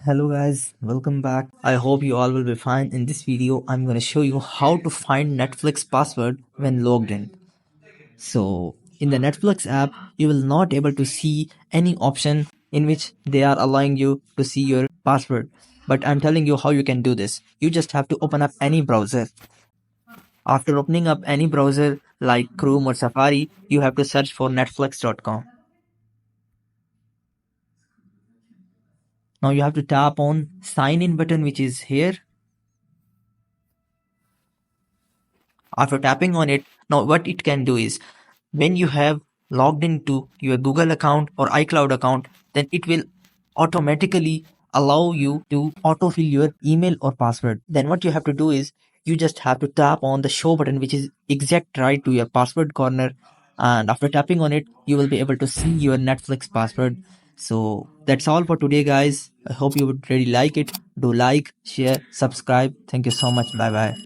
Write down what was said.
Hello guys, welcome back. I hope you all will be fine. In this video, I'm going to show you how to find Netflix password when logged in. So in the Netflix app, you will not able to see any option in which they are allowing you to see your password. But I'm telling you how you can do this. You just have to open up any browser. After opening up any browser like Chrome or Safari, you have to search for netflix.com. Now you have to tap on sign in button which is here. After tapping on it, now what it can do is when you have logged into your Google account or iCloud account, then it will automatically allow you to autofill your email or password. Then what you have to do is you just have to tap on the show button which is exact right to your password corner, and after tapping on it you will be able to see your Netflix password. So that's all for today guys. I hope you would really like it. Do like, share, subscribe. Thank you so much. Bye bye.